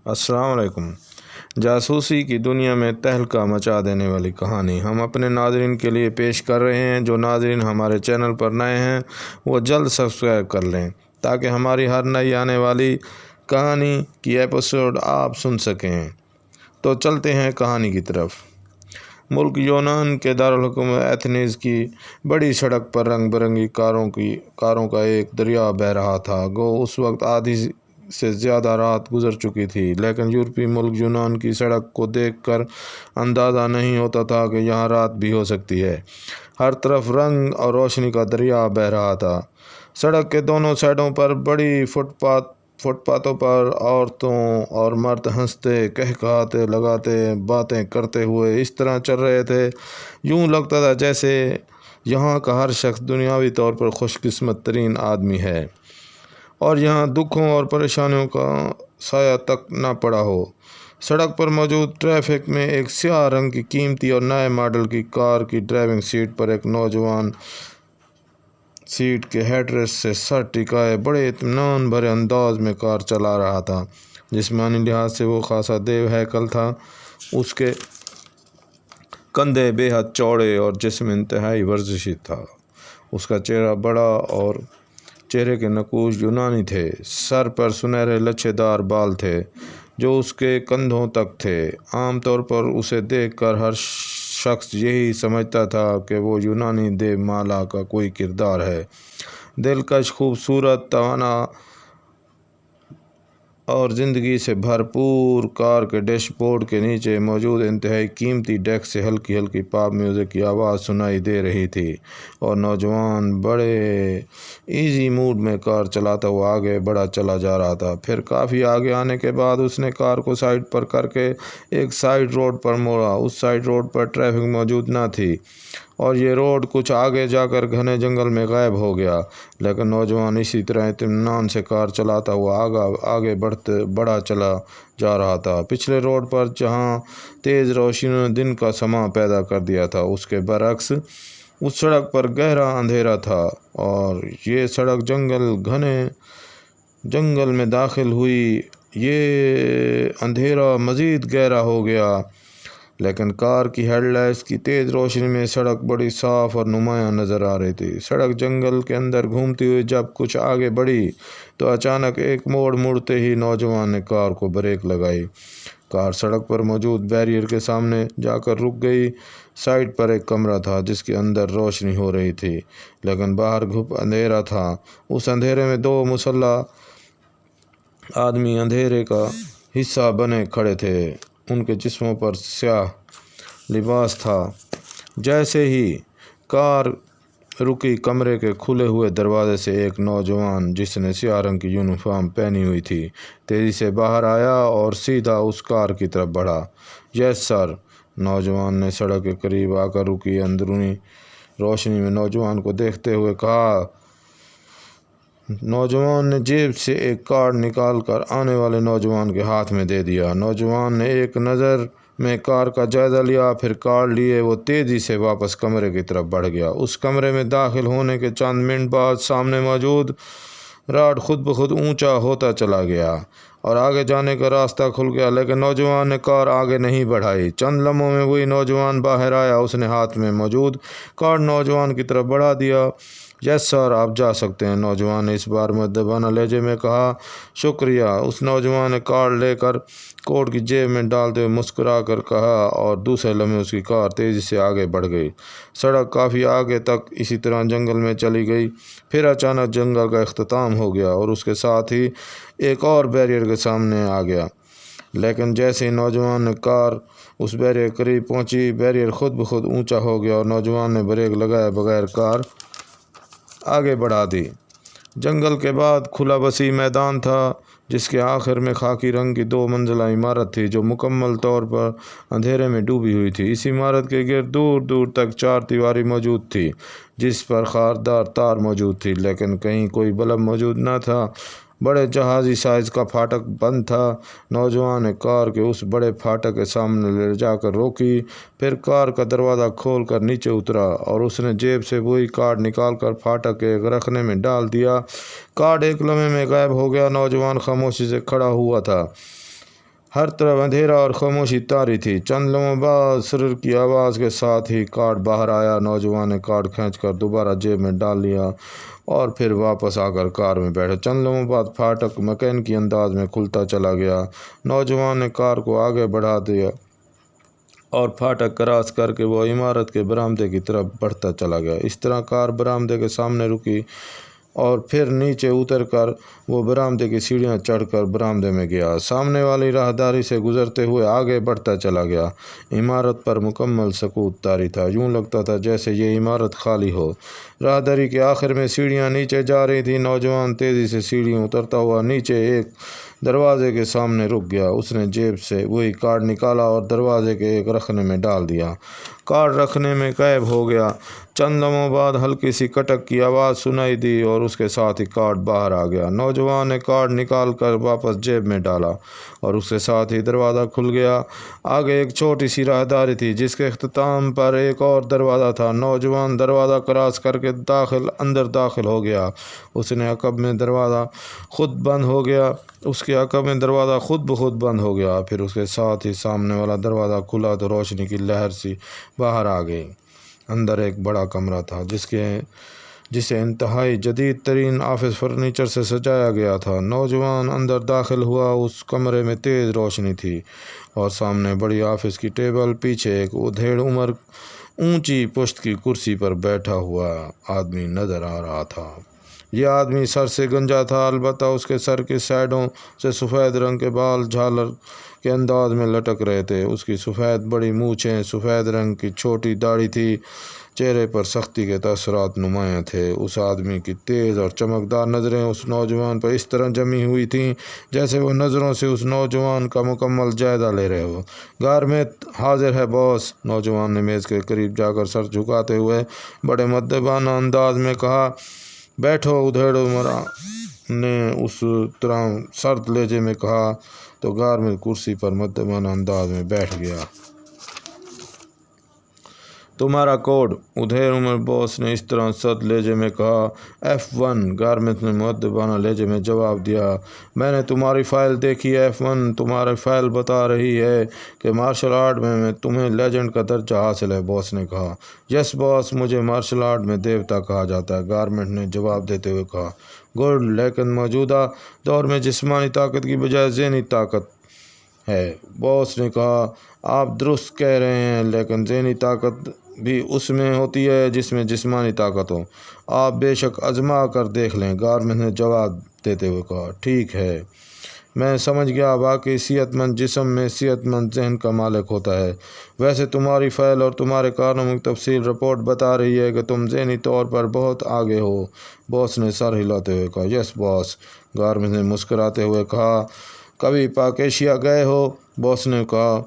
السلام علیکم۔ جاسوسی کی دنیا میں تہلکہ مچا دینے والی کہانی ہم اپنے ناظرین کے لیے پیش کر رہے ہیں۔ جو ناظرین ہمارے چینل پر نئے ہیں وہ جلد سبسکرائب کر لیں تاکہ ہماری ہر نئی آنے والی کہانی کی ایپیسوڈ آپ سن سکیں۔ تو چلتے ہیں کہانی کی طرف۔ ملک یونان کے دارالحکومت ایتھنز کی بڑی سڑک پر رنگ برنگی کاروں کا ایک دریا بہہ رہا تھا۔ گو اس وقت آدھی سے زیادہ رات گزر چکی تھی، لیکن یورپی ملک یونان کی سڑک کو دیکھ کر اندازہ نہیں ہوتا تھا کہ یہاں رات بھی ہو سکتی ہے۔ ہر طرف رنگ اور روشنی کا دریا بہہ رہا تھا۔ سڑک کے دونوں سائڈوں پر بڑی فٹ پاتھوں پر عورتوں اور مرد ہنستے، کہکہاتے لگاتے، باتیں کرتے ہوئے اس طرح چل رہے تھے یوں لگتا تھا جیسے یہاں کا ہر شخص دنیاوی طور پر خوش قسمت ترین آدمی ہے اور یہاں دکھوں اور پریشانیوں کا سایہ تک نہ پڑا ہو۔ سڑک پر موجود ٹریفک میں ایک سیاہ رنگ کی قیمتی اور نئے ماڈل کی کار کی ڈرائیونگ سیٹ پر ایک نوجوان سیٹ کے ہیڈ ریسٹ سے سر ٹکائے بڑے اطمینان بھرے انداز میں کار چلا رہا تھا۔ جسمانی لحاظ سے وہ خاصا دیو ہیکل تھا۔ اس کے کندھے بے حد چوڑے اور جسم انتہائی ورزشی تھا۔ اس کا چہرہ بڑا اور چہرے کے نقوش یونانی تھے۔ سر پر سنہرے لچھے دار بال تھے جو اس کے کندھوں تک تھے۔ عام طور پر اسے دیکھ کر ہر شخص یہی سمجھتا تھا کہ وہ یونانی دیو مالا کا کوئی کردار ہے۔ دلکش، خوبصورت، توانا اور زندگی سے بھرپور کار کے ڈیش بورڈ کے نیچے موجود انتہائی قیمتی ڈیک سے ہلکی ہلکی پاپ میوزک کی آواز سنائی دے رہی تھی اور نوجوان بڑے ایزی موڈ میں کار چلاتا ہوا آگے بڑھا چلا جا رہا تھا۔ پھر کافی آگے آنے کے بعد اس نے کار کو سائیڈ پر کر کے ایک سائیڈ روڈ پر موڑا۔ اس سائیڈ روڈ پر ٹریفک موجود نہ تھی اور یہ روڈ کچھ آگے جا کر گھنے جنگل میں غائب ہو گیا، لیکن نوجوان اسی طرح اطمینان سے کار چلاتا ہوا آگے بڑھا چلا جا رہا تھا۔ پچھلے روڈ پر جہاں تیز روشنی نے دن کا سماں پیدا کر دیا تھا، اس کے برعکس اس سڑک پر گہرا اندھیرا تھا اور یہ سڑک گھنے جنگل میں داخل ہوئی۔ یہ اندھیرا مزید گہرا ہو گیا، لیکن کار کی ہیڈ لائٹس کی تیز روشنی میں سڑک بڑی صاف اور نمایاں نظر آ رہی تھی۔ سڑک جنگل کے اندر گھومتی ہوئی جب کچھ آگے بڑھی تو اچانک ایک موڑ مڑتے ہی نوجوان نے کار کو بریک لگائی۔ کار سڑک پر موجود بیریئر کے سامنے جا کر رک گئی۔ سائیڈ پر ایک کمرہ تھا جس کے اندر روشنی ہو رہی تھی، لیکن باہر گھپ اندھیرا تھا۔ اس اندھیرے میں دو مسلح آدمی اندھیرے کا حصہ بنے کھڑے تھے۔ ان کے جسموں پر سیاہ لباس تھا۔ جیسے ہی کار رکی، کمرے کے کھلے ہوئے دروازے سے ایک نوجوان جس نے سیاہ رنگ کی یونیفارم پہنی ہوئی تھی تیزی سے باہر آیا اور سیدھا اس کار کی طرف بڑھا۔ یس سر، نوجوان نے سڑک کے قریب آ کر رکی اندرونی روشنی میں نوجوان کو دیکھتے ہوئے کہا۔ نوجوان نے جیب سے ایک کارڈ نکال کر آنے والے نوجوان کے ہاتھ میں دے دیا۔ نوجوان نے ایک نظر میں کار کا جائزہ لیا، پھر کارڈ لیے وہ تیزی سے واپس کمرے کی طرف بڑھ گیا۔ اس کمرے میں داخل ہونے کے چند منٹ بعد سامنے موجود راڈ خود بخود اونچا ہوتا چلا گیا اور آگے جانے کا راستہ کھل گیا، لیکن نوجوان نے کار آگے نہیں بڑھائی۔ چند لمحوں میں وہی نوجوان باہر آیا۔ اس نے ہاتھ میں موجود کارڈ نوجوان کی طرف بڑھا دیا۔ یس سر، آپ جا سکتے ہیں، نوجوان نے اس بار مؤدبانہ لہجے میں کہا۔ شکریہ، اس نوجوان نے کارڈ لے کر کوٹ کی جیب میں ڈالتے ہوئے مسکرا کر کہا اور دوسرے لمحے اس کی کار تیزی سے آگے بڑھ گئی۔ سڑک کافی آگے تک اسی طرح جنگل میں چلی گئی، پھر اچانک جنگل کا اختتام ہو گیا اور اس کے ساتھ ہی ایک اور بیریئر کے سامنے آ گیا۔ لیکن جیسے ہی نوجوان نے کار اس بیریئر کے قریب پہنچی، بیریئر خود بخود اونچا ہو گیا اور نوجوان نے بریک لگائے بغیر کار آگے بڑھا دی۔ جنگل کے بعد کھلا وسیع میدان تھا جس کے آخر میں خاکی رنگ کی 2 منزلہ عمارت تھی جو مکمل طور پر اندھیرے میں ڈوبی ہوئی تھی۔ اس عمارت کے گرد دور دور تک 4 دیواری موجود تھی جس پر خاردار تار موجود تھی، لیکن کہیں کوئی بلب موجود نہ تھا۔ بڑے جہازی سائز کا پھاٹک بند تھا۔ نوجوان نے کار کے اس بڑے پھاٹک کے سامنے لے جا کر روکی، پھر کار کا دروازہ کھول کر نیچے اترا اور اس نے جیب سے وہی کارڈ نکال کر پھاٹک کے ایک رخنے میں ڈال دیا۔ کارڈ ایک لمحے میں غائب ہو گیا۔ نوجوان خاموشی سے کھڑا ہوا تھا हर तरफ अंधेरा और खामोशी तारी थी। चंद लम्हों बाद सर की आवाज़ के साथ ही कार्ड बाहर आया। नौजवान ने कार्ड खींचकर दोबारा जेब में डाल लिया और फिर वापस आकर कार में बैठा। चंद लम्हों बाद फाटक मैकेनिकी अंदाज में खुलता चला गया। नौजवान ने कार को आगे बढ़ा दिया और फाटक क्रॉस करके वो इमारत के बरामदे की तरफ बढ़ता चला गया। इस तरह कार बरामदे के सामने रुकी और फिर नीचे उतरकर वो बरामदे की सीढ़ियाँ चढ़कर बरामदे में गया। सामने वाली राहदारी से गुजरते हुए आगे बढ़ता चला गया। इमारत पर मुकम्मल सकूत तारी था। यूँ लगता था जैसे ये इमारत खाली हो। राहदारी के आखिर में सीढ़ियाँ नीचे जा रही थी। नौजवान तेज़ी से सीढ़ियाँ उतरता हुआ नीचे एक दरवाजे के सामने रुक गया। उसने जेब से वही कार्ड निकाला और दरवाजे के एक रखने में डाल दिया। कार्ड रखने में गायब हो गया। चंद लम्हों बाद हल्की सी कटक की आवाज़ सुनाई दी और उसके साथ ही कार्ड बाहर आ गया। नौजवान ने कार्ड निकाल कर वापस जेब में डाला और उसके साथ ही दरवाज़ा खुल गया। आगे एक छोटी सी राहदारी थी जिसके अख्ताम पर एक और दरवाज़ा था। नौजवान दरवाज़ा क्रॉस करके अंदर दाखिल हो गया। उसने अकब में दरवाज़ा खुद बंद हो गया। उसके अकब में दरवाज़ा खुद ब खुद बंद हो गया। फिर उसके साथ ही सामने वाला दरवाज़ा खुला तो रोशनी की लहर सी बाहर आ गई। अंदर एक बड़ा कमरा था जिसे इंतहाई जदीद तरीन ऑफिस फर्नीचर से सजाया गया था। नौजवान अंदर दाखिल हुआ। उस कमरे में तेज़ रोशनी थी और सामने बड़ी ऑफिस की टेबल, पीछे एक उधेड़ उम्र ऊंची पुश्त की कुर्सी पर बैठा हुआ आदमी नज़र आ रहा था। यह आदमी सर से गंजा था, अलबत्ता उसके सर के साइडों से सफ़ेद रंग के बाल झालर के अंदाज में लटक रहे थे। उसकी सफ़ेद बड़ी मूछें, सफ़ेद रंग की छोटी दाढ़ी थी। चेहरे पर सख्ती के तअसुरात नुमायाँ थे। उस आदमी की तेज़ और चमकदार नज़रें उस नौजवान पर इस तरह जमी हुई थीं जैसे वो नज़रों से उस नौजवान का मुकम्मल जायज़ा ले रहे हो। गारमेंट हाजिर है बॉस, नौजवान ने मेज़ के करीब जाकर सर झुकाते हुए बड़े मद्दबाना अंदाज में कहा। बैठो, उधेड़ उमरा ने उस तरह सर्द लहजे में कहा तो गारमेंट कुर्सी पर मद्दबाना अंदाज में बैठ गया। तुम्हारा कोड, उधेड़ उमर बॉस ने इस तरह सर्द लहजे में कहा। F1, गारमेंट ने मुअद्दबाना लहजे में जवाब दिया। मैंने तुम्हारी फ़ाइल देखी है F1, तुम्हारी फ़ाइल बता रही है कि मार्शल आर्ट में तुम्हें लेजेंड का दर्जा हासिल है, बॉस ने कहा। यस बॉस, मुझे मार्शल आर्ट में देवता कहा जाता है, गारमेंट ने जवाब देते हुए कहा। गुड, लेकिन मौजूदा दौर में जिस्मानी ताकत की बजाय ज़हनी ताकत है, बॉस ने कहा। आप दुरुस्त कह रहे हैं, लेकिन ज़हनी ताकत भी उसमें होती है जिसमें जिस्मानी ताकत हो। आप बेशक आजमा कर देख लें, गारमेंट ने जवाब देते हुए कहा। ठीक है, मैं समझ गया। बाकी सेहतमंद जिस्म में सेहतमंद जहन का मालिक होता है। वैसे तुम्हारी फ़ाइल और तुम्हारे कारनामों की तफसील रिपोर्ट बता रही है कि तुम ज़हनी तौर पर बहुत आगे हो, बॉस ने सर हिलाते हुए कहा। यस बॉस, गारमेंट ने मुस्कुराते हुए कहा। कभी पाक एशिया गए हो, बॉस ने कहा।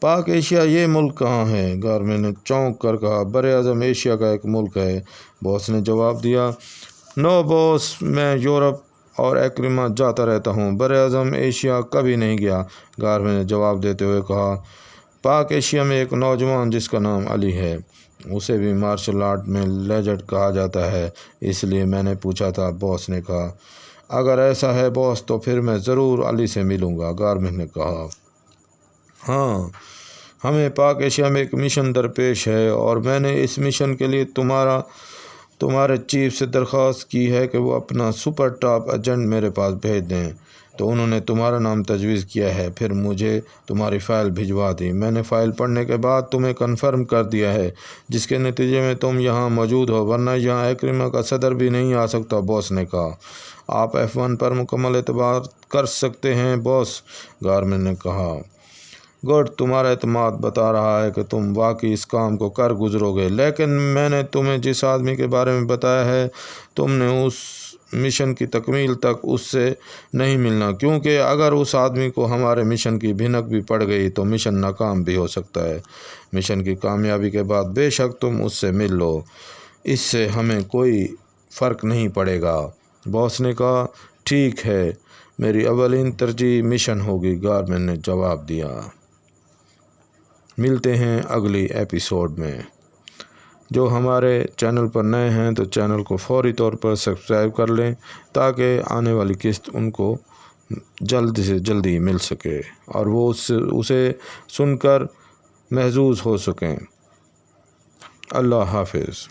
पाक एशिया, ये मुल्क कहाँ है, गारमेंट ने चौंक कर कहा। बर-ए-आज़म एशिया का एक मुल्क है, बॉस ने जवाब दिया। नो बॉस, मैं यूरोप और अफ्रीका जाता रहता हूँ, बर-ए-आज़म एशिया कभी नहीं गया, गारमेंट ने जवाब देते हुए कहा। पाक एशिया में एक नौजवान जिसका नाम अली है, उसे भी मार्शल आर्ट में लेजेंड कहा जाता है, इसलिए मैंने पूछा था, बॉस ने कहा। अगर ऐसा है बॉस, तो फिर मैं ज़रूर अली से मिलूँगा, गारमेंट ने कहा। हाँ, हमें पाक एशिया में एक मिशन दरपेश है और मैंने इस मिशन के लिए तुम्हारे चीफ से दरख्वास्त की है कि वो अपना सुपर टॉप एजेंट मेरे पास भेज दें। तो उन्होंने तुम्हारा नाम तजवीज़ किया है, फिर मुझे तुम्हारी फ़ाइल भिजवा दी। मैंने फ़ाइल पढ़ने के बाद तुम्हें कन्फर्म कर दिया है, जिसके नतीजे में तुम यहाँ मौजूद हो, वरना यहाँ अफ्रीका का सदर भी नहीं आ सकता, बॉस ने कहा। आप F1 पर मुकम्मल एतबार कर सकते हैं बॉस, गारमेंट ने कहा। गुड, तुम्हारा एतमाद बता रहा है कि तुम वाकई इस काम को कर गुजरोगे, लेकिन मैंने तुम्हें जिस आदमी के बारे में बताया है, तुमने उस मिशन की तकमील तक उससे नहीं मिलना, क्योंकि अगर उस आदमी को हमारे मिशन की भिनक भी पड़ गई तो मिशन नाकाम भी हो सकता है। मिशन की कामयाबी के बाद बेशक तुम उससे मिल लो, इससे हमें कोई फ़र्क नहीं पड़ेगा, बॉस ने कहा। ठीक है, मेरी अवलीन तरजीह मिशन होगी, गारमेंट ने जवाब दिया। मिलते हैं अगली एपिसोड में। जो हमारे चैनल पर नए हैं तो चैनल को फौरी तौर पर सब्सक्राइब कर लें ताकि आने वाली किस्त उनको جلد سے جلدی مل سکے اور وہ اسے سن کر محظوظ ہو سکیں۔ اللہ حافظ۔